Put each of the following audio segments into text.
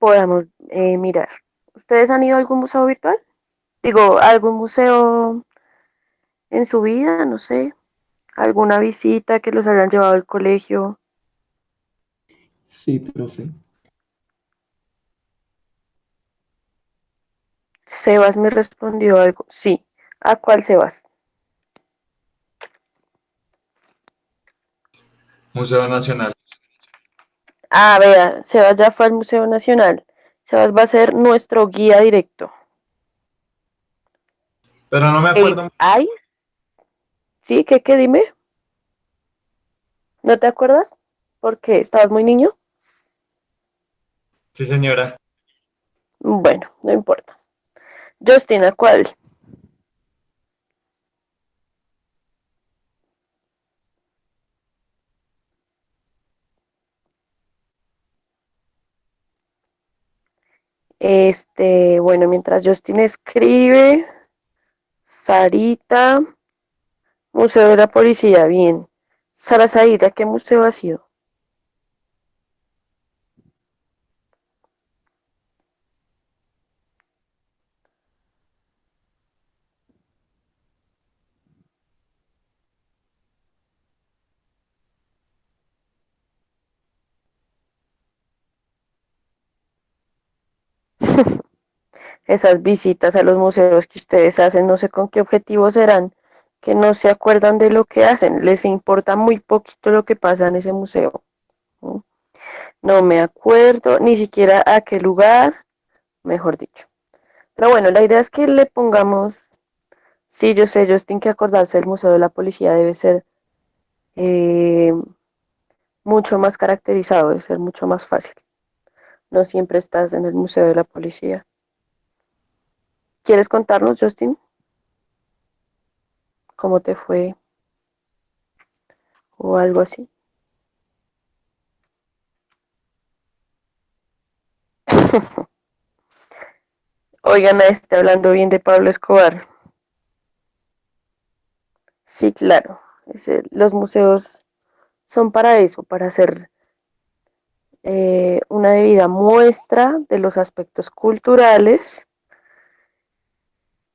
podamos mirar. ¿Ustedes han ido a algún museo virtual? Digo, ¿algún museo en su vida? No sé, alguna visita que los hayan llevado al colegio. Sí, profe. Sebas me respondió algo. Sí. ¿A cuál Sebas? Museo Nacional. Ah, vea, Sebas ya fue al Museo Nacional. Sebas va a ser nuestro guía directo. Pero no me acuerdo. ¿Ay? ¿Sí? ¿Qué? Dime. ¿No te acuerdas? ¿Por qué? ¿Estabas muy niño? Sí, señora. Bueno, no importa. Justina, ¿cuál? Bueno, mientras Justin escribe, Sarita, Museo de la Policía, bien. Sara Saida, ¿qué museo ha sido? Esas visitas a los museos que ustedes hacen, no sé con qué objetivo serán, que no se acuerdan de lo que hacen, les importa muy poquito lo que pasa en ese museo. ¿No? No me acuerdo ni siquiera a qué lugar, mejor dicho. Pero bueno, la idea es que le pongamos, sí, yo sé, Justin, que acordarse del Museo de la Policía debe ser eh, mucho más caracterizado, debe ser mucho más fácil. No siempre estás en el Museo de la Policía. ¿Quieres contarnos, Justin, cómo te fue o algo así? Oigan, está hablando bien de Pablo Escobar. Sí, claro. Los museos son para eso, para hacer una debida muestra de los aspectos culturales,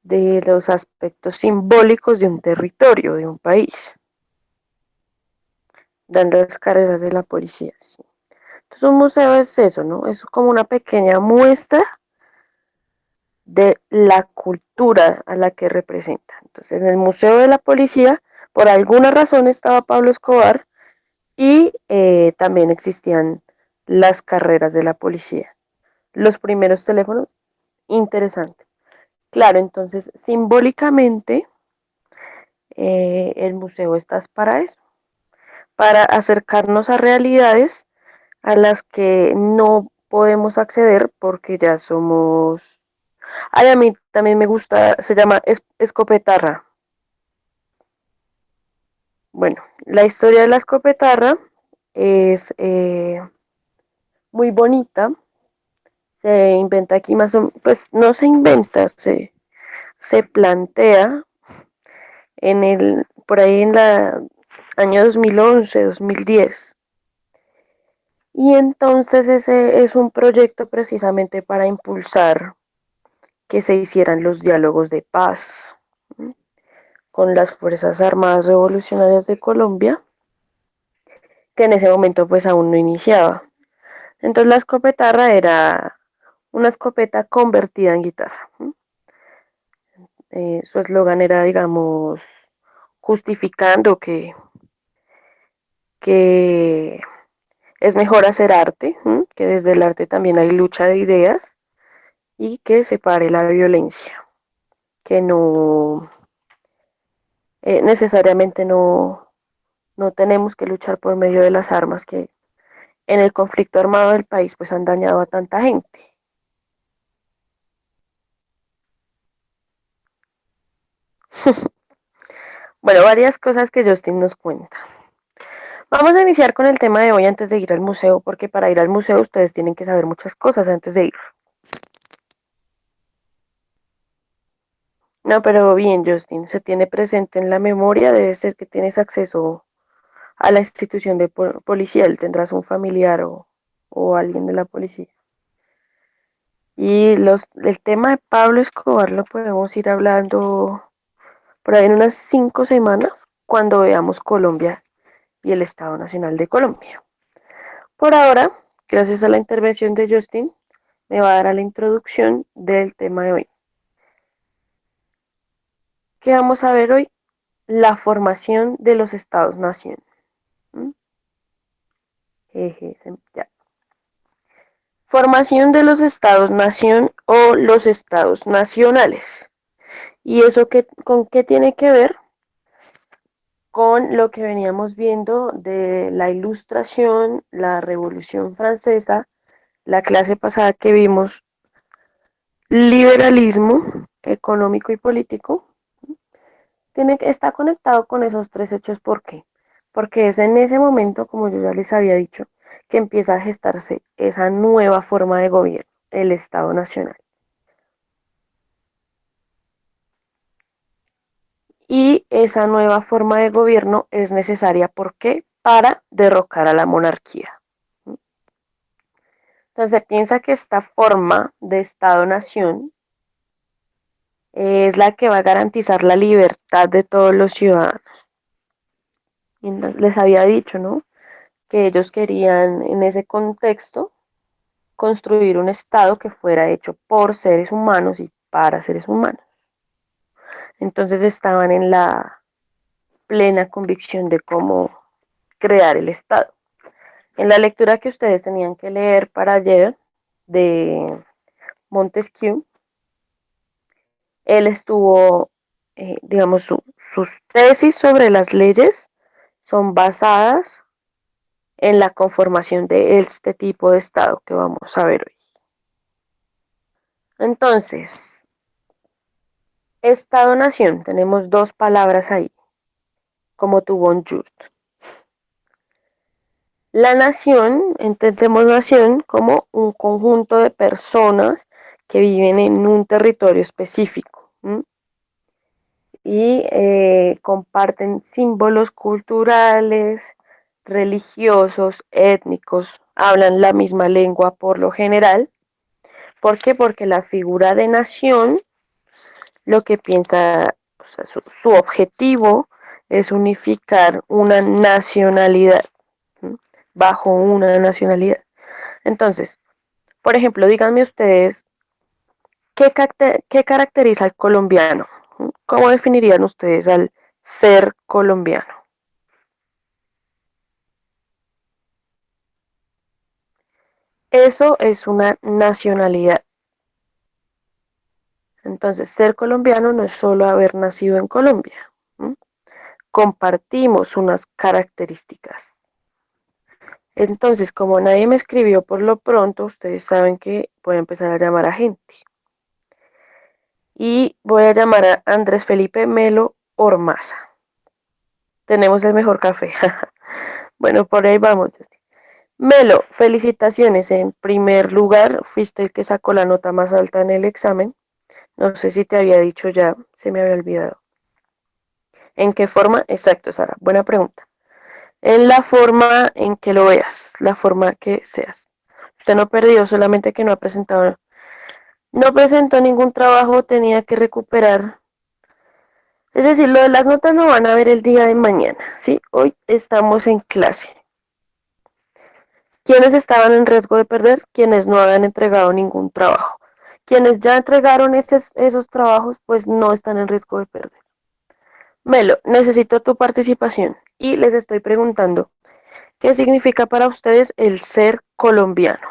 de los aspectos simbólicos de un territorio, de un país. Dan las carreras de la policía. Sí. Entonces un museo es eso, ¿no? Es como una pequeña muestra de la cultura a la que representa. Entonces en el Museo de la Policía, por alguna razón estaba Pablo Escobar y también existían las carreras de la policía. Los primeros teléfonos, interesante. Claro, entonces simbólicamente el museo está para eso, para acercarnos a realidades a las que no podemos acceder porque ya somos... Ay, a mí también me gusta, se llama escopetarra. Bueno, la historia de la escopetarra es muy bonita. Se inventa aquí más o menos, pues no se inventa, se plantea por ahí en la año 2011, 2010. Y entonces ese es un proyecto precisamente para impulsar que se hicieran los diálogos de paz, ¿sí?, con las Fuerzas Armadas Revolucionarias de Colombia, que en ese momento pues aún no iniciaba. Entonces la escopetarra era una escopeta convertida en guitarra. Su eslogan era, digamos, justificando que es mejor hacer arte, que desde el arte también hay lucha de ideas y que se pare la violencia, que no necesariamente no tenemos que luchar por medio de las armas que en el conflicto armado del país pues han dañado a tanta gente. Bueno, varias cosas que Justin nos cuenta. Vamos a iniciar con el tema de hoy antes de ir al museo, porque para ir al museo ustedes tienen que saber muchas cosas antes de ir. No, pero bien, Justin, se tiene presente en la memoria, debe ser que tienes acceso a la institución de policial, tendrás un familiar o alguien de la policía. Y el tema de Pablo Escobar lo podemos ir hablando por ahí en unas 5 semanas cuando veamos Colombia y el Estado Nacional de Colombia. Por ahora, gracias a la intervención de Justin, me va a dar a la introducción del tema de hoy. ¿Qué vamos a ver hoy? La formación de los Estados-Nación. Ya. Formación de los Estados-Nación o los Estados nacionales. ¿Y eso con qué tiene que ver? Con lo que veníamos viendo de la Ilustración, la Revolución Francesa, la clase pasada que vimos, liberalismo económico y político, está conectado con esos tres hechos. ¿Por qué? Porque es en ese momento, como yo ya les había dicho, que empieza a gestarse esa nueva forma de gobierno, el Estado Nacional. Y esa nueva forma de gobierno es necesaria, ¿por qué? Para derrocar a la monarquía. Entonces se piensa que esta forma de Estado-Nación es la que va a garantizar la libertad de todos los ciudadanos. Y les había dicho, ¿no? Que ellos querían en ese contexto construir un Estado que fuera hecho por seres humanos y para seres humanos. Entonces estaban en la plena convicción de cómo crear el Estado. En la lectura que ustedes tenían que leer para ayer de Montesquieu, él estuvo, digamos, sus tesis sobre las leyes son basadas en la conformación de este tipo de Estado que vamos a ver hoy. Entonces, Estado-nación, tenemos dos palabras ahí, como tu bonjour. La nación, entendemos nación como un conjunto de personas que viven en un territorio específico. Y comparten símbolos culturales, religiosos, étnicos, hablan la misma lengua por lo general. ¿Por qué? Porque la figura de nación lo que piensa, o sea, su objetivo es unificar una nacionalidad, ¿sí? Bajo una nacionalidad. Entonces, por ejemplo, díganme ustedes, ¿qué caracteriza al colombiano? ¿Cómo definirían ustedes al ser colombiano? Eso es una nacionalidad. Entonces, ser colombiano no es solo haber nacido en Colombia. Compartimos unas características. Entonces, como nadie me escribió por lo pronto, ustedes saben que voy a empezar a llamar a gente. Y voy a llamar a Andrés Felipe Melo Ormaza. Tenemos el mejor café. Bueno, por ahí vamos. Melo, felicitaciones. En primer lugar, fuiste el que sacó la nota más alta en el examen. No sé si te había dicho ya, se me había olvidado. ¿En qué forma? Exacto, Sara. Buena pregunta. En la forma en que lo veas, la forma que seas. Usted no perdió, solamente que no presentó ningún trabajo, tenía que recuperar. Es decir, lo de las notas lo van a ver el día de mañana, ¿sí? Hoy estamos en clase. ¿Quiénes estaban en riesgo de perder? Quienes no habían entregado ningún trabajo. Quienes ya entregaron esos trabajos, pues no están en riesgo de perder. Melo, necesito tu participación y les estoy preguntando, ¿qué significa para ustedes el ser colombiano?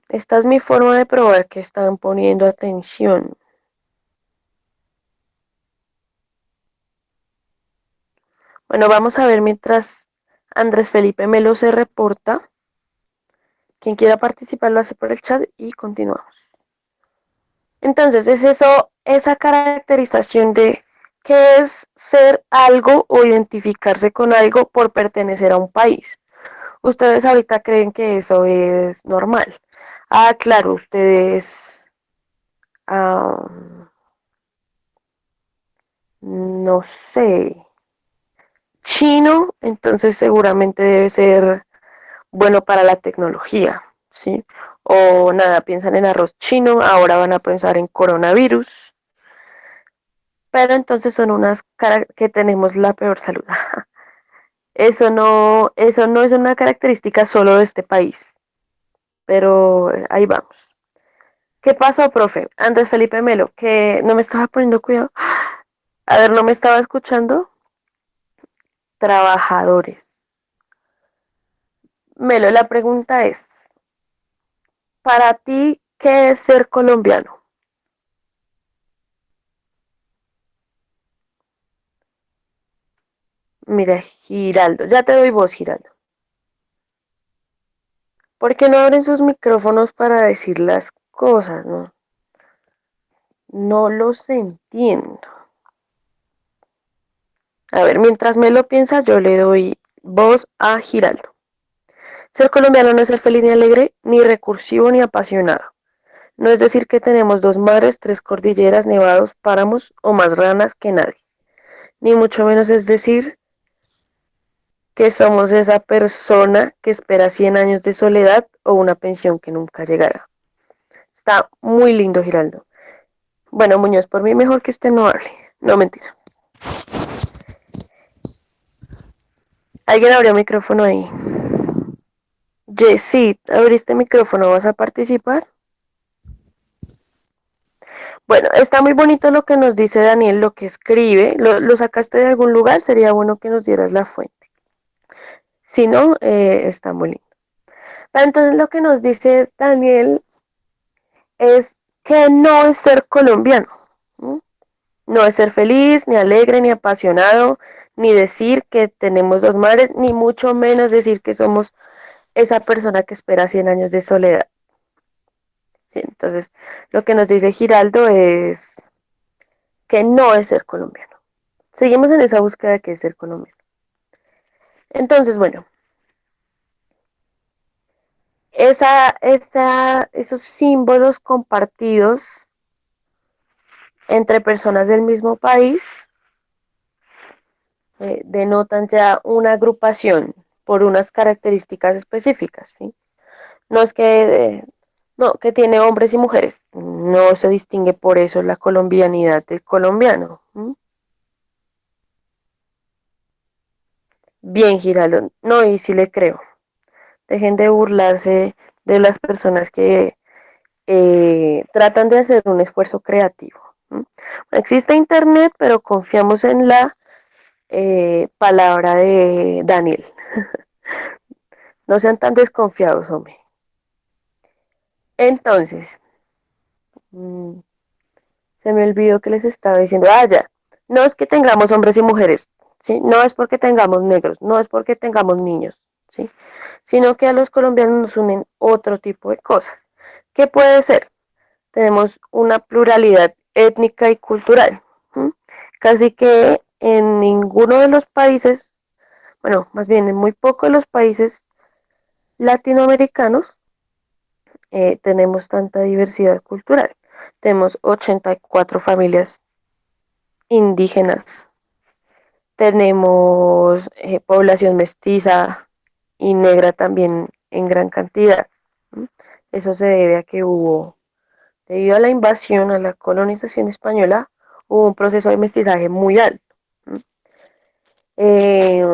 Esta es mi forma de probar que están poniendo atención. Bueno, vamos a ver mientras Andrés Felipe Melo se reporta. Quien quiera participar lo hace por el chat y continuamos. Entonces, es eso, esa caracterización de qué es ser algo o identificarse con algo por pertenecer a un país. Ustedes ahorita creen que eso es normal. Ah, claro, ustedes ah, no sé, chino, entonces seguramente debe ser bueno para la tecnología, ¿sí? O nada, piensan en arroz chino, ahora van a pensar en coronavirus, pero entonces son unas caras que tenemos la peor salud. Eso no es una característica solo de este país, pero ahí vamos. ¿Qué pasó, profe? Andrés Felipe Melo, que no me estaba poniendo cuidado. A ver, no me estaba escuchando. Trabajadores. Melo, la pregunta es, para ti, ¿qué es ser colombiano? Mira, Giraldo, ya te doy voz, Giraldo. ¿Por qué no abren sus micrófonos para decir las cosas, no? No los entiendo. A ver, mientras me lo piensa, yo le doy voz a Giraldo. Ser colombiano no es ser feliz ni alegre, ni recursivo ni apasionado. No es decir que tenemos dos mares, tres cordilleras, nevados, páramos o más ranas que nadie. Ni mucho menos es decir que somos esa persona que espera 100 años de soledad o una pensión que nunca llegará. Está muy lindo, Giraldo. Bueno, Muñoz, por mí mejor que usted no hable. No, mentira. Alguien abrió micrófono ahí. Jessit, abriste micrófono, ¿vas a participar? Bueno, está muy bonito lo que nos dice Daniel, lo que escribe. ¿Lo sacaste de algún lugar? Sería bueno que nos dieras la fuente. Si no, está muy lindo. Entonces lo que nos dice Daniel es que no es ser colombiano. ¿Sí? No es ser feliz, ni alegre, ni apasionado, ni decir que tenemos dos mares, ni mucho menos decir que somos esa persona que espera 100 años de soledad. ¿Sí? Entonces, lo que nos dice Giraldo es que no es ser colombiano. Seguimos en esa búsqueda de qué es ser colombiano. Entonces, bueno, esos símbolos compartidos entre personas del mismo país denotan ya una agrupación por unas características específicas, ¿sí? No es no, que tiene hombres y mujeres, no se distingue por eso la colombianidad del colombiano. ¿Sí? Bien, Giraldo, no, y sí le creo. Dejen de burlarse de las personas que tratan de hacer un esfuerzo creativo. ¿Sí? Existe Internet, pero confiamos en la palabra de Daniel. No sean tan desconfiados, hombre. Entonces, mmm, se me olvidó que les estaba diciendo, ya, no es que tengamos hombres y mujeres, ¿sí? No es porque tengamos negros, no es porque tengamos niños, ¿sí? Sino que a los colombianos nos unen otro tipo de cosas. ¿Qué puede ser? Tenemos una pluralidad étnica y cultural. ¿Sí? Casi que en ninguno de los países, bueno, más bien en muy pocos de los países latinoamericanos tenemos tanta diversidad cultural. Tenemos 84 familias indígenas, tenemos población mestiza y negra también en gran cantidad. ¿Sí? Eso se debe a que debido a la invasión, a la colonización española, hubo un proceso de mestizaje muy alto. ¿Sí? Eh,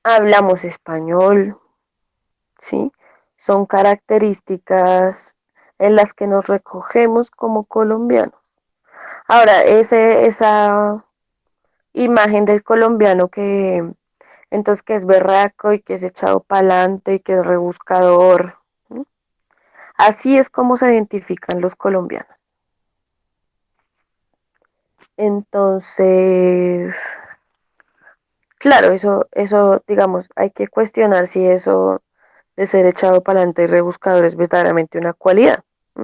Hablamos español, ¿sí? Son características en las que nos recogemos como colombianos. Ahora, esa imagen del colombiano que entonces que es berraco y que es echado para adelante y que es rebuscador, ¿sí? Así es como se identifican los colombianos. Entonces, claro, eso, digamos, hay que cuestionar si eso de ser echado para adelante y rebuscador es verdaderamente una cualidad. ¿Sí?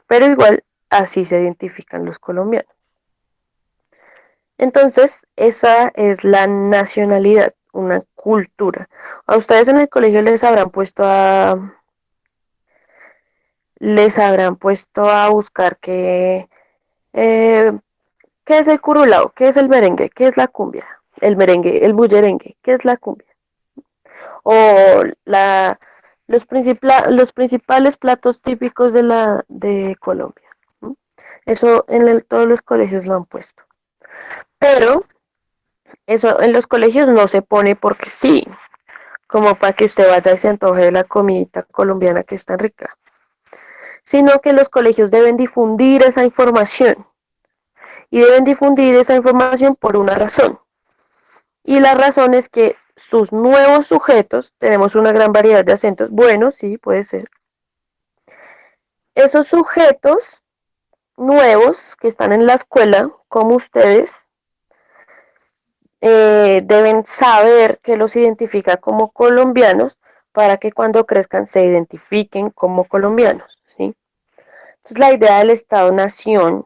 Pero igual, así se identifican los colombianos. Entonces, esa es la nacionalidad, una cultura. A ustedes en el colegio les habrán puesto les habrán puesto a buscar eh, qué es el curulao, qué es el merengue, qué es la cumbia, el merengue, el bullerengue, qué es la cumbia, o los principales platos típicos de Colombia. ¿No? Eso todos los colegios lo han puesto. Pero eso en los colegios no se pone porque sí, como para que usted vaya y se antoje de la comidita colombiana que es tan rica, sino que los colegios deben difundir esa información y deben difundir esa información por una razón. Y la razón es que sus nuevos sujetos, tenemos una gran variedad de acentos, bueno, sí, puede ser. Esos sujetos nuevos que están en la escuela, como ustedes, deben saber que los identifica como colombianos para que cuando crezcan se identifiquen como colombianos, ¿sí? Entonces la idea del Estado-Nación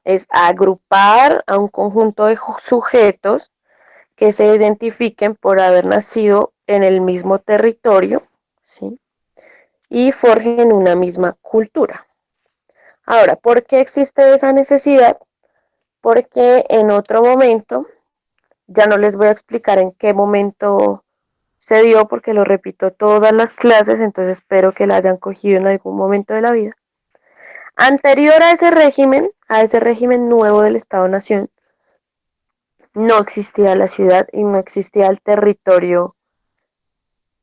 es agrupar a un conjunto de sujetos que se identifiquen por haber nacido en el mismo territorio, ¿sí? Y forjen una misma cultura. Ahora, ¿por qué existe esa necesidad? Porque en otro momento, ya no les voy a explicar en qué momento se dio, porque lo repito todas las clases, entonces espero que la hayan cogido en algún momento de la vida. Anterior a ese régimen nuevo del Estado-Nación, no existía la ciudad y no existía el territorio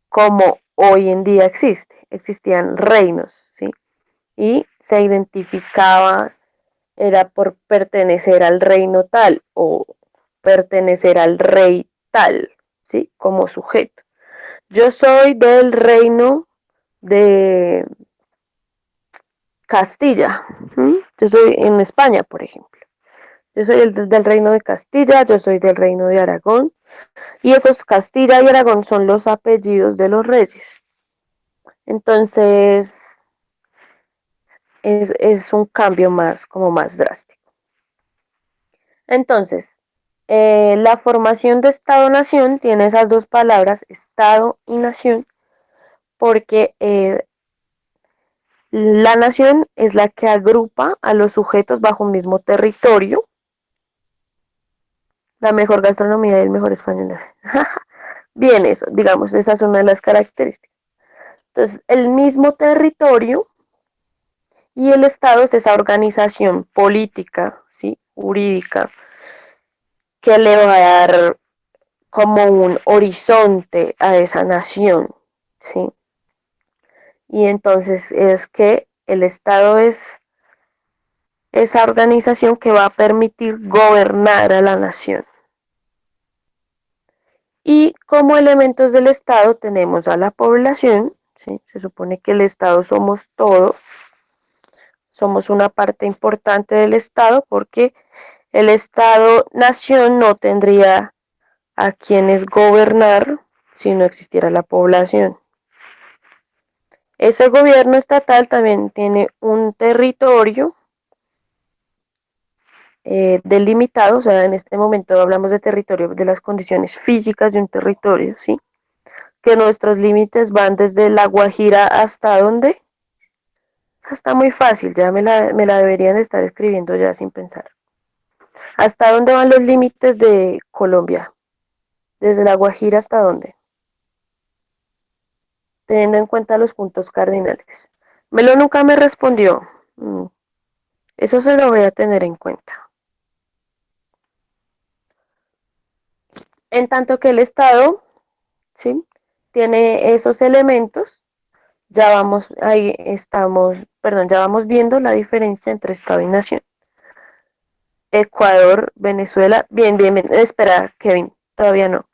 como hoy en día existe. Existían reinos, ¿sí? Y se identificaba, era por pertenecer al reino tal o pertenecer al rey tal, ¿sí? Como sujeto. Yo soy del reino de Castilla. ¿Mm? Yo soy en España, por ejemplo. Yo soy del reino de Castilla, yo soy del reino de Aragón. Y esos Castilla y Aragón son los apellidos de los reyes. Entonces, es un cambio más, como más drástico. Entonces, la formación de Estado-Nación tiene esas dos palabras, Estado y Nación, porque la nación es la que agrupa a los sujetos bajo un mismo territorio, la mejor gastronomía y el mejor español. Bien, eso, digamos, esa es una de las características. Entonces, el mismo territorio y el Estado es esa organización política, ¿sí? Jurídica, que le va a dar como un horizonte a esa nación, ¿sí? Y entonces es que el Estado es esa organización que va a permitir gobernar a la nación. Y como elementos del Estado tenemos a la población, ¿sí? Se supone que el Estado somos todos, somos una parte importante del Estado porque el Estado-nación no tendría a quienes gobernar si no existiera la población. Ese gobierno estatal también tiene un territorio delimitado, o sea, en este momento hablamos de territorio, de las condiciones físicas de un territorio, ¿sí? Que nuestros límites van desde La Guajira hasta ¿dónde? Está muy fácil, ya me la deberían estar escribiendo ya sin pensar. ¿Hasta dónde van los límites de Colombia? ¿Desde La Guajira hasta dónde? Teniendo en cuenta los puntos cardinales. Melo nunca me respondió. Eso se lo voy a tener en cuenta. En tanto que el Estado, ¿sí? Tiene esos elementos, ya vamos viendo la diferencia entre Estado y Nación. Ecuador, Venezuela, bien, espera, Kevin, todavía no.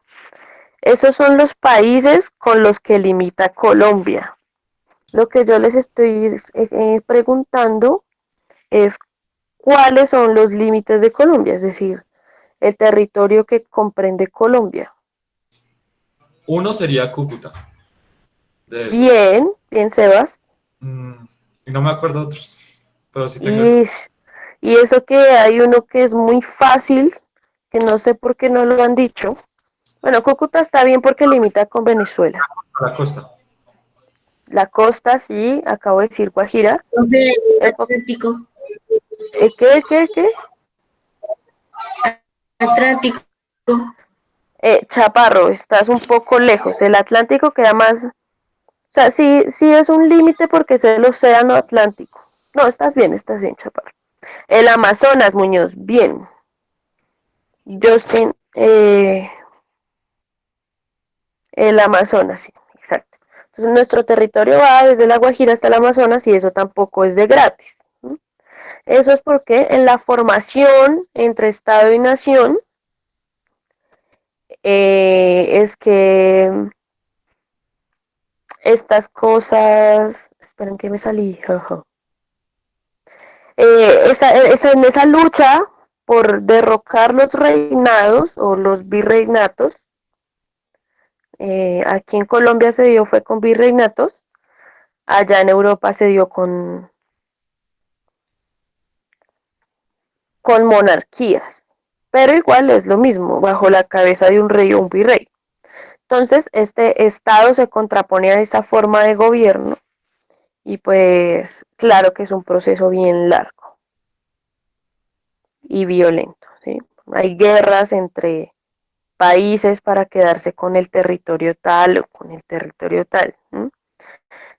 Esos son los países con los que limita Colombia. Lo que yo les estoy preguntando es cuáles son los límites de Colombia, es decir, el territorio que comprende Colombia. Uno sería Cúcuta, de esos. Bien, bien, Sebas. Y no me acuerdo otros, pero sí tengo eso. Y eso que hay uno que es muy fácil, que no sé por qué no lo han dicho. Bueno, Cúcuta está bien porque limita con Venezuela. A la costa. La costa, sí, acabo de decir Guajira. Profe, El po- Atlántico. ¿Qué? Atlántico. Chaparro, estás un poco lejos. El Atlántico queda más, o sea, sí es un límite porque es el océano Atlántico. No, estás bien, Chaparro. El Amazonas, Muñoz, bien. Justin, el Amazonas, sí, exacto. Entonces nuestro territorio va desde la Guajira hasta el Amazonas y eso tampoco es de gratis. Eso es porque en la formación entre Estado y nación es que estas cosas, esperen que me salí, en esa lucha por derrocar los reinados o los virreinatos, aquí en Colombia se dio fue con virreinatos, allá en Europa se dio con monarquías, pero igual es lo mismo, bajo la cabeza de un rey o un virrey. Entonces, este estado se contrapone a esa forma de gobierno y pues claro que es un proceso bien largo y violento, ¿sí? Hay guerras entre países para quedarse con el territorio tal o con el territorio tal. ¿Sí?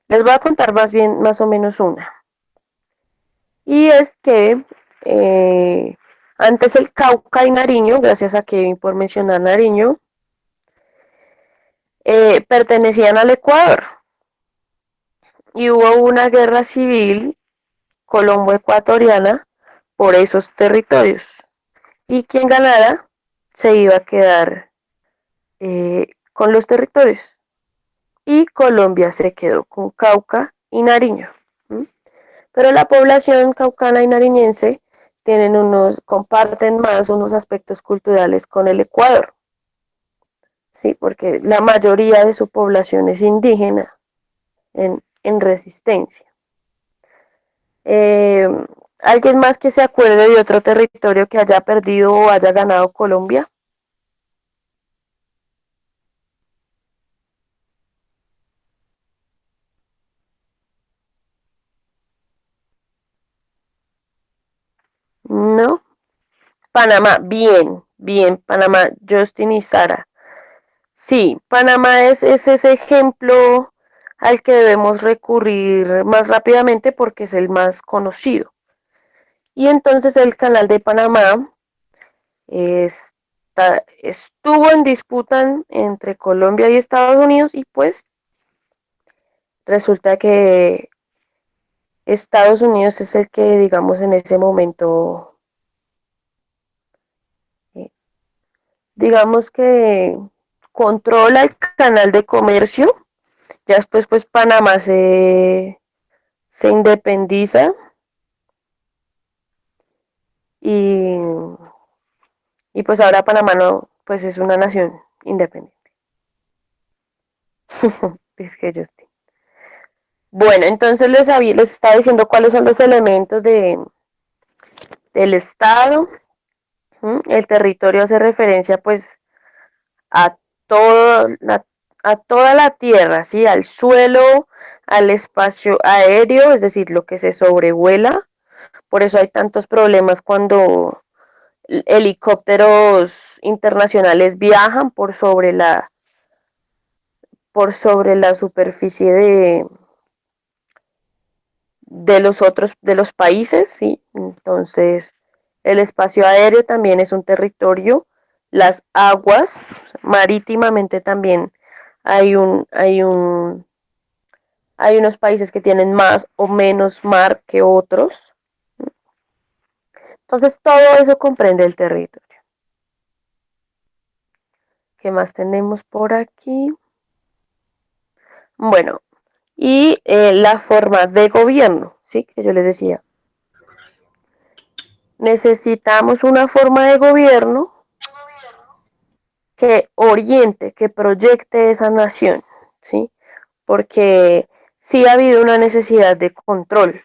Les voy a contar más o menos una. Y es que antes el Cauca y Nariño, gracias a Kevin por mencionar Nariño, pertenecían al Ecuador. Y hubo una guerra civil colombo-ecuatoriana por esos territorios. Y quien ganara se iba a quedar con los territorios. Y Colombia se quedó con Cauca y Nariño. ¿Sí? Pero la población caucana y nariñense comparten más unos aspectos culturales con el Ecuador. Sí, porque la mayoría de su población es indígena en resistencia. ¿Alguien más que se acuerde de otro territorio que haya perdido o haya ganado Colombia? No. Panamá, bien, Panamá, Justin y Sara. Sí, Panamá es ese ejemplo al que debemos recurrir más rápidamente porque es el más conocido. Y entonces el canal de Panamá estuvo en disputa entre Colombia y Estados Unidos y pues resulta que Estados Unidos es el que, digamos, en ese momento, eh, digamos que controla el canal de comercio. Ya después, pues Panamá se independiza y, y pues ahora Panamá no, pues es una nación independiente. Es que yo estoy. Bueno, entonces les estaba diciendo cuáles son los elementos del Estado. El territorio hace referencia pues a, todo a toda la tierra, ¿sí? Al suelo, al espacio aéreo, es decir, lo que se sobrevuela. Por eso hay tantos problemas cuando helicópteros internacionales viajan por sobre la superficie de los países, ¿sí? Entonces, el espacio aéreo también es un territorio, las aguas, marítimamente también hay unos países que tienen más o menos mar que otros. Entonces, todo eso comprende el territorio. ¿Qué más tenemos por aquí? Bueno, y la forma de gobierno, ¿sí? Que yo les decía. Necesitamos una forma de gobierno que oriente, que proyecte esa nación, ¿sí? Porque sí ha habido una necesidad de control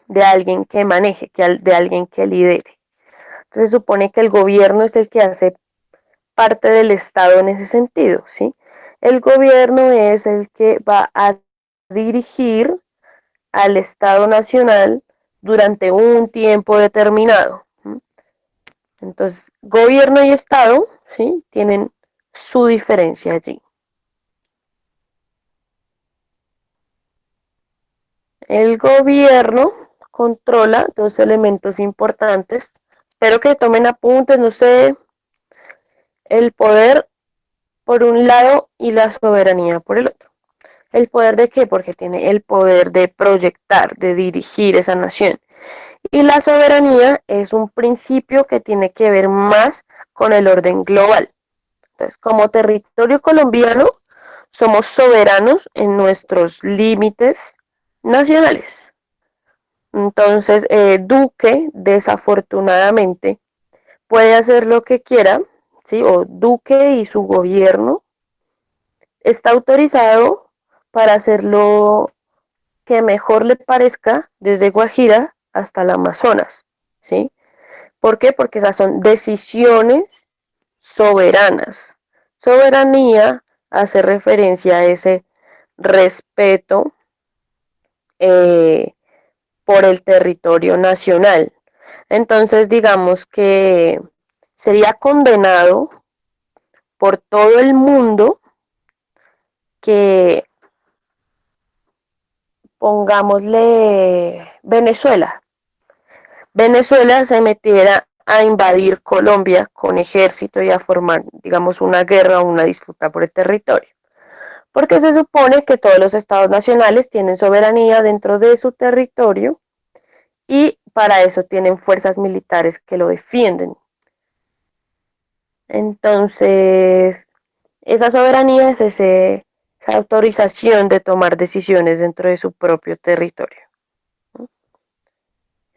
de alguien que maneje, de alguien que lidere. Entonces se supone que el gobierno es el que hace parte del Estado en ese sentido, ¿sí? El gobierno es el que va a dirigir al Estado Nacional durante un tiempo determinado. Entonces, gobierno y Estado, ¿sí?, tienen su diferencia allí. El gobierno controla dos elementos importantes. Espero que tomen apuntes, no sé, el poder por un lado y la soberanía por el otro. ¿El poder de qué? Porque tiene el poder de proyectar, de dirigir esa nación. Y la soberanía es un principio que tiene que ver más con el orden global. Entonces, como territorio colombiano, somos soberanos en nuestros límites nacionales. Entonces, Duque, desafortunadamente, puede hacer lo que quiera, ¿sí? O Duque y su gobierno está autorizado para hacer lo que mejor le parezca desde Guajira hasta el Amazonas, ¿sí? ¿Por qué? Porque esas son decisiones soberanas. Soberanía hace referencia a ese respeto por el territorio nacional. Entonces, digamos que sería condenado por todo el mundo que, pongámosle, Venezuela. Venezuela se metiera a invadir Colombia con ejército y a formar, digamos, una guerra o una disputa por el territorio. Porque se supone que todos los estados nacionales tienen soberanía dentro de su territorio y para eso tienen fuerzas militares que lo defienden. Entonces, esa soberanía es esa autorización de tomar decisiones dentro de su propio territorio.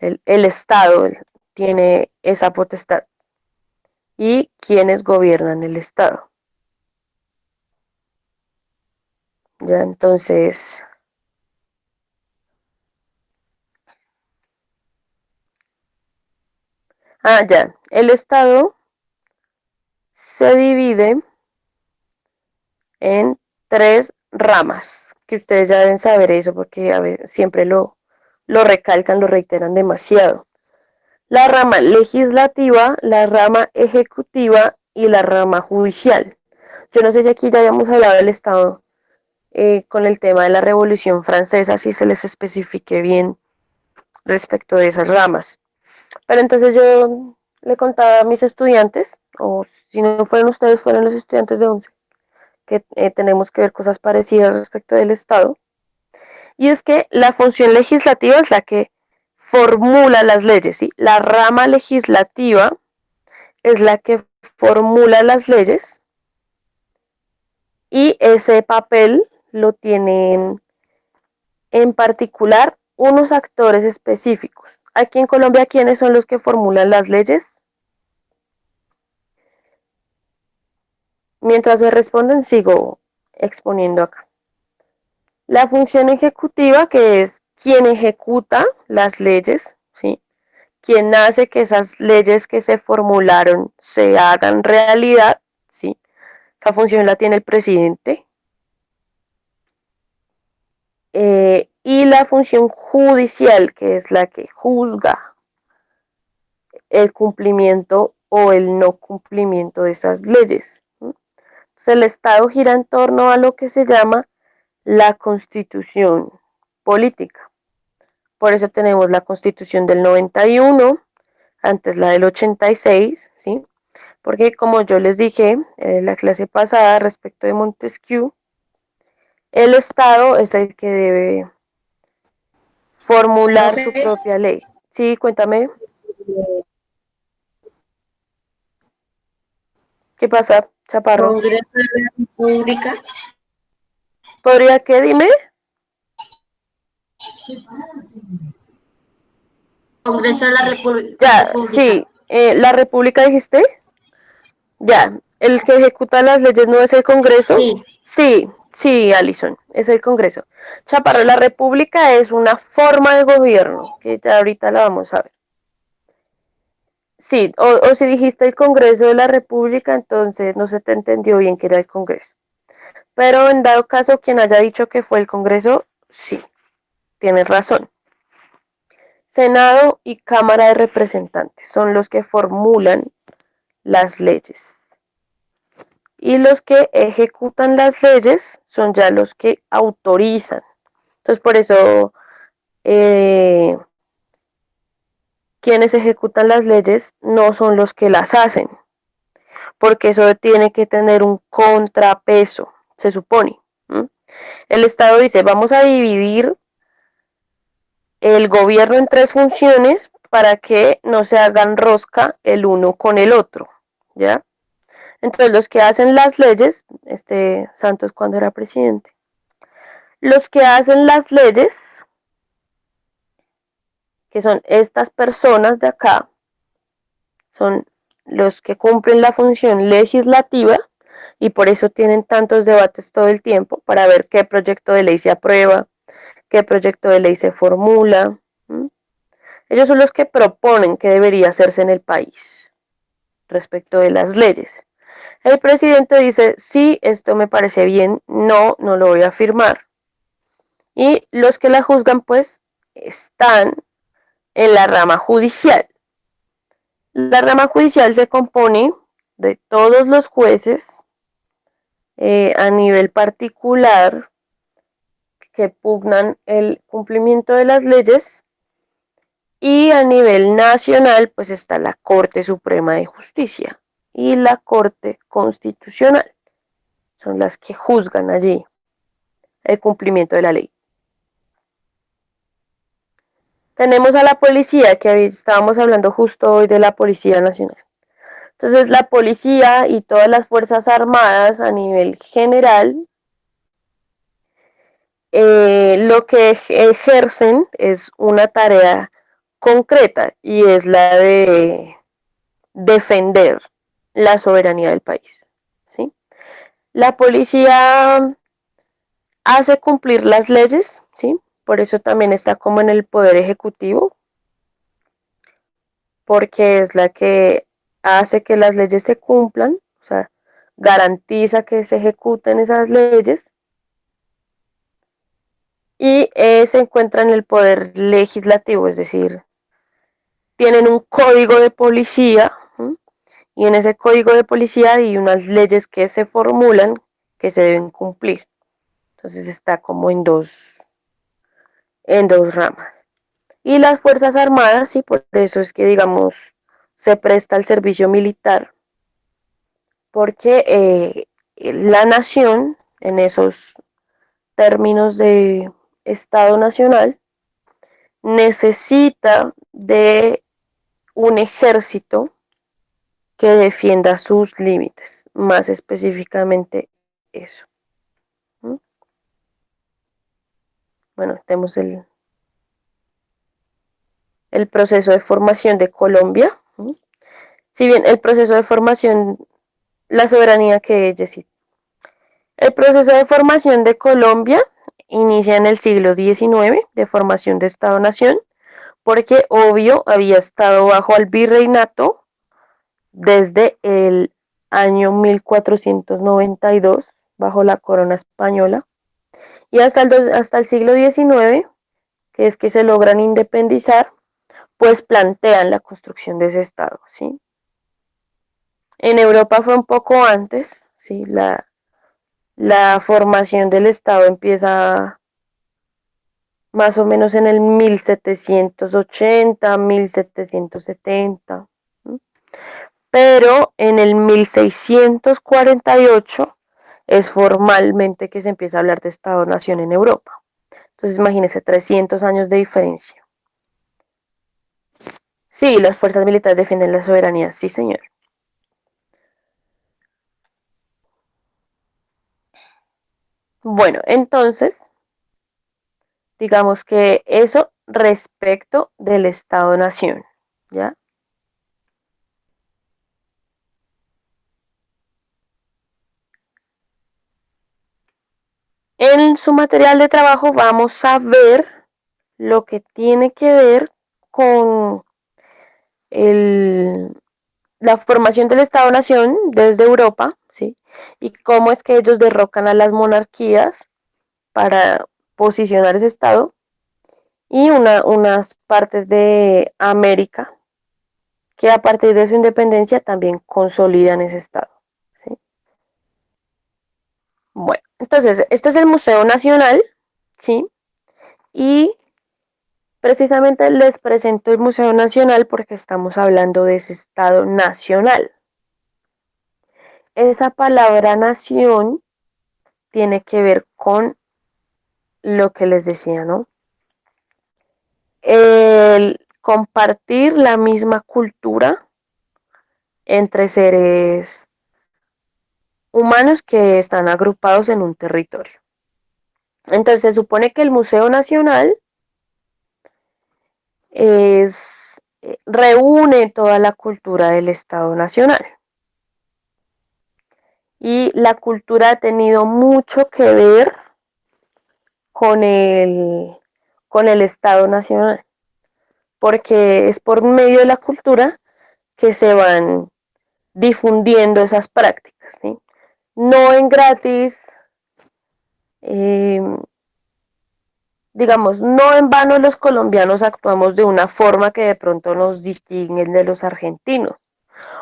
El Estado tiene esa potestad. ¿Y quiénes gobiernan el Estado? Ya, entonces, ya, el Estado se divide en tres ramas, que ustedes ya deben saber eso porque a ver, siempre lo recalcan, lo reiteran demasiado. La rama legislativa, la rama ejecutiva y la rama judicial. Yo no sé si aquí ya habíamos hablado del Estado con el tema de la Revolución Francesa, si se les especifique bien respecto de esas ramas. Pero entonces yo le contaba a mis estudiantes, o si no fueron ustedes, fueron los estudiantes de 11, que tenemos que ver cosas parecidas respecto del Estado. Y es que la función legislativa es la que formula las leyes, ¿sí? La rama legislativa es la que formula las leyes y ese papel lo tienen en particular unos actores específicos. Aquí en Colombia, ¿quiénes son los que formulan las leyes? Mientras me responden, sigo exponiendo acá. La función ejecutiva, que es quien ejecuta las leyes, ¿sí?, quien hace que esas leyes que se formularon se hagan realidad, ¿sí? Esa función la tiene el presidente. Y la función judicial, que es la que juzga el cumplimiento o el no cumplimiento de esas leyes. Entonces, el Estado gira en torno a lo que se llama la Constitución política. Por eso tenemos la Constitución del 91, antes la del 86, ¿sí? Porque como yo les dije en la clase pasada respecto de Montesquieu, el Estado es el que debe formular su propia ley. Sí, cuéntame. ¿Qué pasa, Chaparro? Congreso de la República. ¿Podría qué? Dime. Congreso de la República. Ya, sí. ¿La República dijiste? Ya. ¿El que ejecuta las leyes no es el Congreso? Sí. Sí, sí, Alison, es el Congreso. Chaparro, la República es una forma de gobierno, que ya ahorita la vamos a ver. Sí, o si dijiste el Congreso de la República, entonces no se te entendió bien que era el Congreso. Pero en dado caso, quien haya dicho que fue el Congreso, Sí, tienes razón. Senado y Cámara de Representantes son los que formulan las leyes. Y los que ejecutan las leyes son ya los que autorizan. Entonces, por eso, quienes ejecutan las leyes no son los que las hacen, porque eso tiene que tener un contrapeso, se supone. El Estado dice, vamos a dividir el gobierno en 3 funciones para que no se hagan rosca el uno con el otro, ¿ya? Entonces los que hacen las leyes, Santos cuando era presidente, los que hacen las leyes, que son estas personas de acá, son los que cumplen la función legislativa y por eso tienen tantos debates todo el tiempo para ver qué proyecto de ley se aprueba, qué proyecto de ley se formula. Ellos son los que proponen qué debería hacerse en el país respecto de las leyes. El presidente dice, sí, esto me parece bien, no, no lo voy a firmar. Y los que la juzgan, pues, están en la rama judicial. La rama judicial se compone de todos los jueces a nivel particular que pugnan el cumplimiento de las leyes y a nivel nacional pues está la Corte Suprema de Justicia y la Corte Constitucional. Son las que juzgan allí el cumplimiento de la ley. Tenemos a la policía, que estábamos hablando justo hoy de la Policía Nacional. Entonces la policía y todas las fuerzas armadas a nivel general lo que ejercen es una tarea concreta y es la de defender la soberanía del país, ¿sí? La policía hace cumplir las leyes, ¿sí? Por eso también está como en el poder ejecutivo, porque es la que hace que las leyes se cumplan, o sea, garantiza que se ejecuten esas leyes. Y se encuentra en el poder legislativo, es decir, tienen un código de policía, ¿sí? Y en ese código de policía hay unas leyes que se formulan que se deben cumplir. Entonces está como en dos ramas. Y las Fuerzas Armadas, y por eso es que, digamos, se presta el servicio militar, porque la nación, en esos términos de Estado Nacional, necesita de un ejército que defienda sus límites, más específicamente eso. Bueno, tenemos el proceso de formación de Colombia. Si bien el proceso de formación, la soberanía que es, el proceso de formación de Colombia inicia en el siglo XIX, de formación de Estado-Nación, porque obvio había estado bajo el virreinato desde el año 1492, bajo la corona española, y hasta el siglo XIX, que es que se logran independizar, pues plantean la construcción de ese Estado, ¿sí? En Europa fue un poco antes, ¿sí? La formación del Estado empieza más o menos en el 1780, 1770, ¿sí? Pero en el 1648 es formalmente que se empieza a hablar de Estado-Nación en Europa. Entonces imagínense 300 años de diferencia. Sí, las fuerzas militares defienden la soberanía, sí señor. Bueno, entonces, digamos que eso respecto del Estado-Nación, ¿ya? En su material de trabajo vamos a ver lo que tiene que ver con la formación del Estado-Nación desde Europa, ¿sí? Y cómo es que ellos derrocan a las monarquías para posicionar ese Estado, y unas partes de América que a partir de su independencia también consolidan ese Estado. ¿Sí? Bueno, entonces, este es el Museo Nacional, ¿sí? Y precisamente les presento el Museo Nacional porque estamos hablando de ese Estado nacional. Esa palabra nación tiene que ver con lo que les decía, ¿no? El compartir la misma cultura entre seres humanos que están agrupados en un territorio. Entonces se supone que el Museo Nacional reúne toda la cultura del Estado Nacional. Y la cultura ha tenido mucho que ver con el Estado Nacional, porque es por medio de la cultura que se van difundiendo esas prácticas, ¿sí? No en gratis, eh, digamos, no en vano los colombianos actuamos de una forma que de pronto nos distinguen de los argentinos,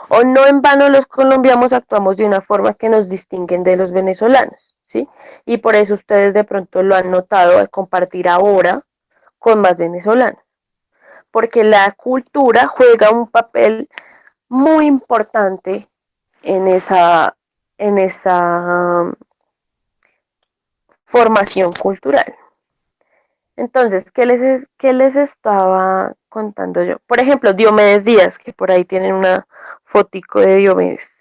o no en vano los colombianos actuamos de una forma que nos distinguen de los venezolanos, ¿sí? Y por eso ustedes de pronto lo han notado al compartir ahora con más venezolanos, porque la cultura juega un papel muy importante en esa formación cultural. Entonces, qué les estaba contando yo? Por ejemplo, Diomedes Díaz, que por ahí tienen una fotico de Diomedes.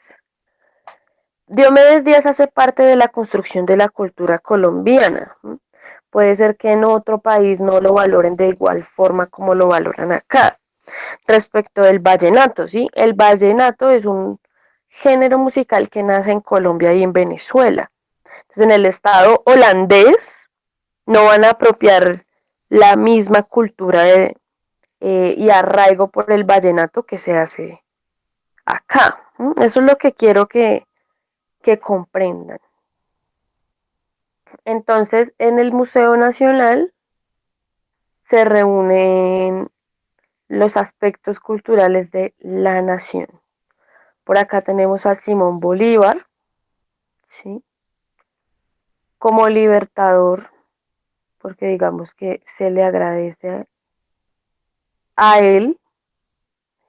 Diomedes Díaz hace parte de la construcción de la cultura colombiana. Puede ser que en otro país no lo valoren de igual forma como lo valoran acá. Respecto del vallenato, ¿sí? El vallenato es un género musical que nace en Colombia y en Venezuela. Entonces, en el estado holandés no van a apropiar la misma cultura y arraigo por el vallenato que se hace acá. Eso es lo que quiero que comprendan. Entonces, en el Museo Nacional se reúnen los aspectos culturales de la nación. Por acá tenemos a Simón Bolívar, ¿sí? Como libertador, porque digamos que se le agradece a él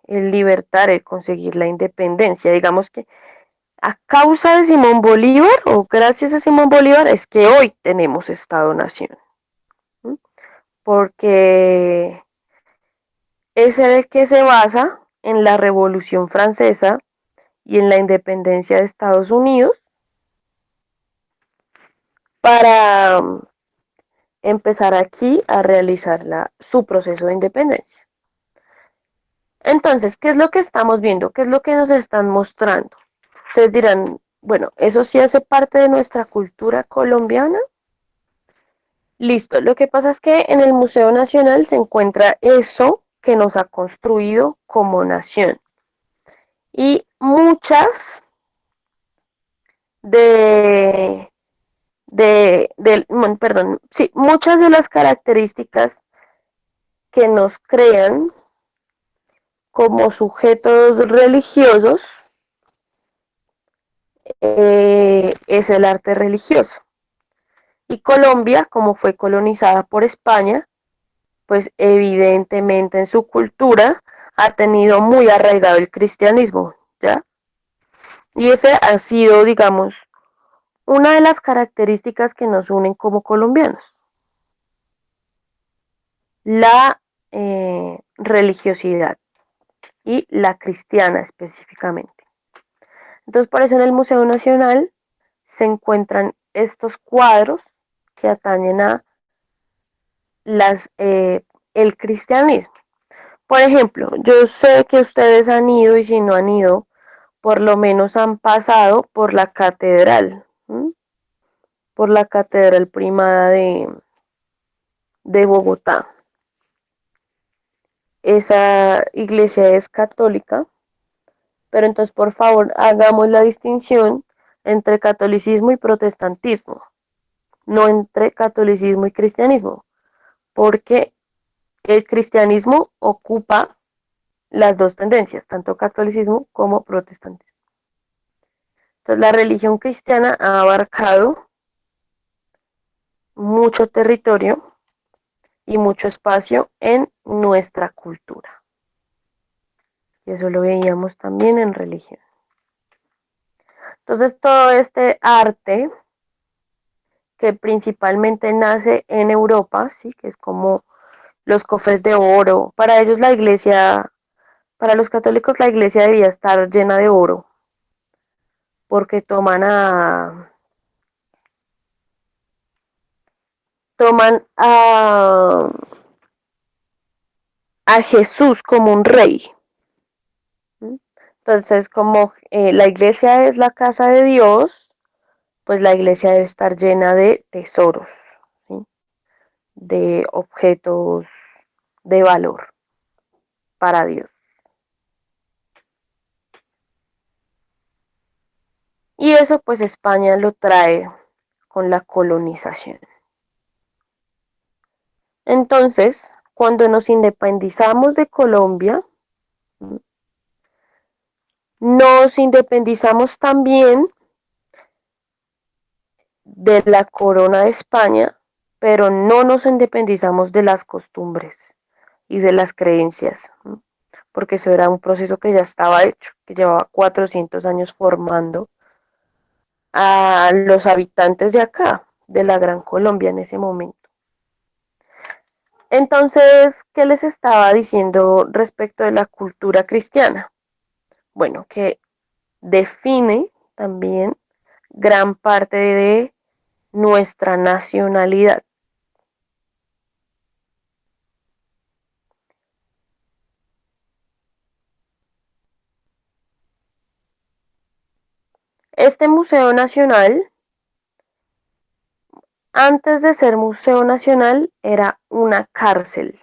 el libertar, el conseguir la independencia. Digamos que a causa de Simón Bolívar, o gracias a Simón Bolívar, es que hoy tenemos Estado-Nación. ¿Sí? Porque es el que se basa en la Revolución Francesa y en la independencia de Estados Unidos para empezar aquí a realizar su proceso de independencia. Entonces, ¿qué es lo que estamos viendo? ¿Qué es lo que nos están mostrando? Ustedes dirán, bueno, ¿eso sí hace parte de nuestra cultura colombiana? Listo, lo que pasa es que en el Museo Nacional se encuentra eso que nos ha construido como nación. Y muchas muchas de las características que nos crean como sujetos religiosos es el arte religioso. Y Colombia, como fue colonizada por España, pues evidentemente en su cultura ha tenido muy arraigado el cristianismo, ¿ya? Y ese ha sido, digamos, una de las características que nos unen como colombianos. La religiosidad y la cristiana específicamente. Entonces, por eso en el Museo Nacional se encuentran estos cuadros que atañen a el cristianismo. Por ejemplo, yo sé que ustedes han ido y si no han ido, por lo menos han pasado por la catedral, ¿sí? Por la catedral primada de Bogotá. Esa iglesia es católica, pero entonces por favor hagamos la distinción entre catolicismo y protestantismo, no entre catolicismo y cristianismo, porque el cristianismo ocupa las dos tendencias, tanto catolicismo como protestantismo. Entonces, la religión cristiana ha abarcado mucho territorio y mucho espacio en nuestra cultura. Y eso lo veíamos también en religión. Entonces, todo este arte que principalmente nace en Europa, ¿sí? Que es como los cofres de oro. Para ellos la iglesia, para los católicos la iglesia debía estar llena de oro, porque toman a Jesús como un rey. Entonces, como la iglesia es la casa de Dios, pues la iglesia debe estar llena de tesoros, ¿sí? De objetos de valor para Dios. Y eso pues España lo trae con la colonización. Entonces, cuando nos independizamos de Colombia, nos independizamos también de la corona de España, pero no nos independizamos de las costumbres y de las creencias, porque eso era un proceso que ya estaba hecho, que llevaba 400 años formando a los habitantes de acá, de la Gran Colombia en ese momento. Entonces, ¿qué les estaba diciendo respecto de la cultura cristiana? Bueno, que define también gran parte de nuestra nacionalidad. Este Museo Nacional, antes de ser Museo Nacional, era una cárcel.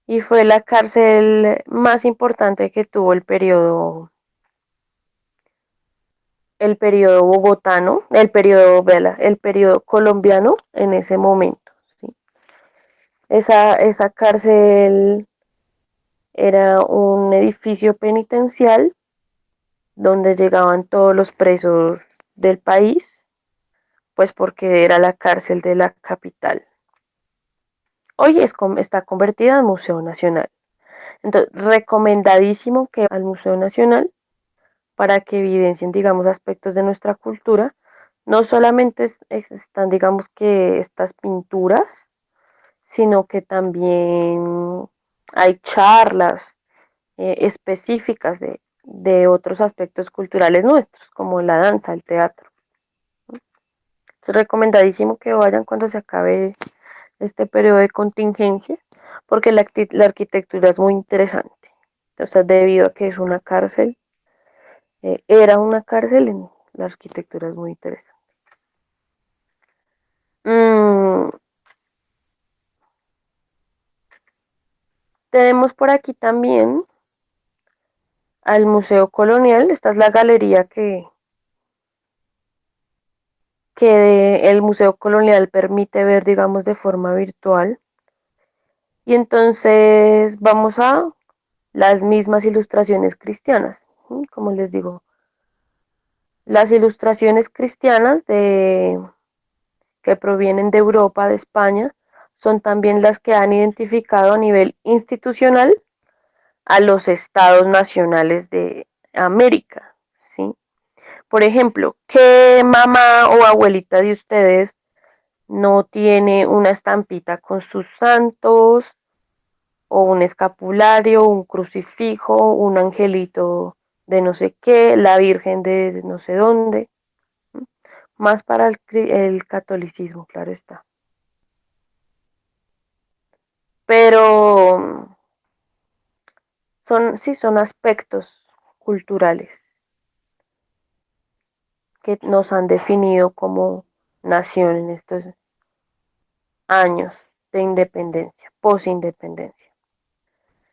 Y fue la cárcel más importante que tuvo el periodo bogotano, el periodo colombiano en ese momento. ¿Sí? Esa cárcel era un edificio penitencial donde llegaban todos los presos del país, pues porque era la cárcel de la capital. Hoy está convertida en Museo Nacional. Entonces, recomendadísimo que al Museo Nacional para que evidencien, digamos, aspectos de nuestra cultura. No solamente están, digamos, que estas pinturas, sino que también hay charlas específicas de otros aspectos culturales nuestros, como la danza, el teatro. Es recomendadísimo que vayan cuando se acabe este periodo de contingencia, porque la arquitectura es muy interesante. O sea, debido a que es una cárcel, era una cárcel, la arquitectura es muy interesante. Mm, tenemos por aquí también al Museo Colonial. Esta es la galería que el Museo Colonial permite ver, digamos, de forma virtual. Y entonces vamos a las mismas ilustraciones cristianas. Como les digo, las ilustraciones cristianas que provienen de Europa, de España, son también las que han identificado a nivel institucional a los estados nacionales de América, ¿sí? Por ejemplo, ¿qué mamá o abuelita de ustedes no tiene una estampita con sus santos o un escapulario, un crucifijo, un angelito de no sé qué, la Virgen de no sé dónde? Más para el catolicismo, claro está. Pero son aspectos culturales que nos han definido como nación en estos años de independencia, posindependencia.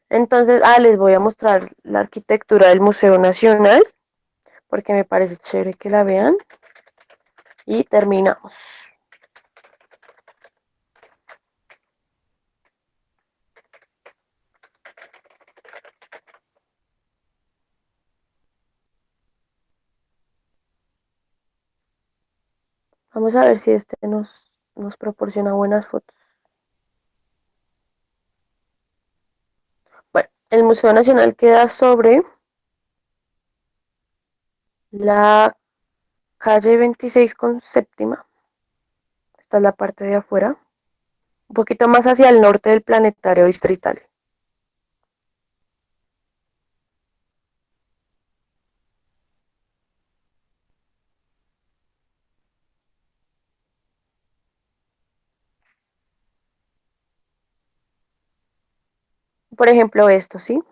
Entonces, les voy a mostrar la arquitectura del Museo Nacional, porque me parece chévere que la vean. Y terminamos. Vamos a ver si este nos proporciona buenas fotos. Bueno, el Museo Nacional queda sobre la calle 26 con séptima. Esta es la parte de afuera. Un poquito más hacia el norte del planetario distrital. Por ejemplo, esto, ¿sí?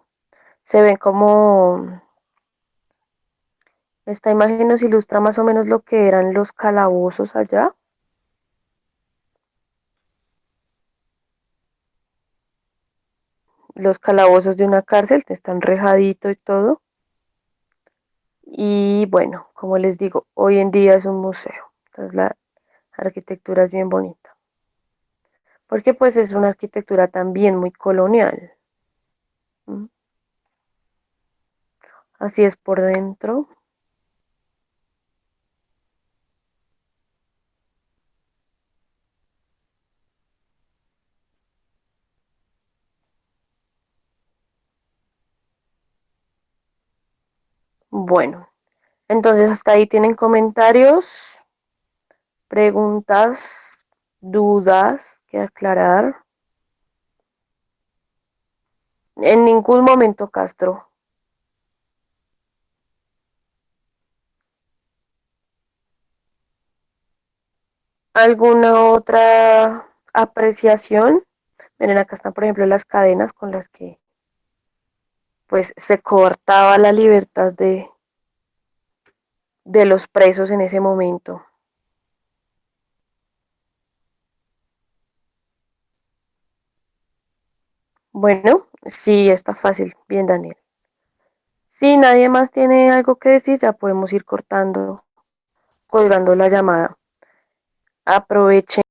Se ven como... Esta imagen nos ilustra más o menos lo que eran los calabozos allá. Los calabozos de una cárcel, que están rejaditos y todo. Y bueno, como les digo, hoy en día es un museo. Entonces la arquitectura es bien bonita. Porque pues es una arquitectura también muy colonial. ¿Mm? Así es por dentro. Bueno, entonces hasta ahí tienen comentarios, preguntas, dudas que aclarar. En ningún momento, Castro. ¿Alguna otra apreciación? Miren, acá están, por ejemplo, las cadenas con las que pues se cortaba la libertad de los presos en ese momento. Bueno, sí, está fácil. Bien, Daniel. Si nadie más tiene algo que decir, ya podemos ir cortando, colgando la llamada. Aprovechen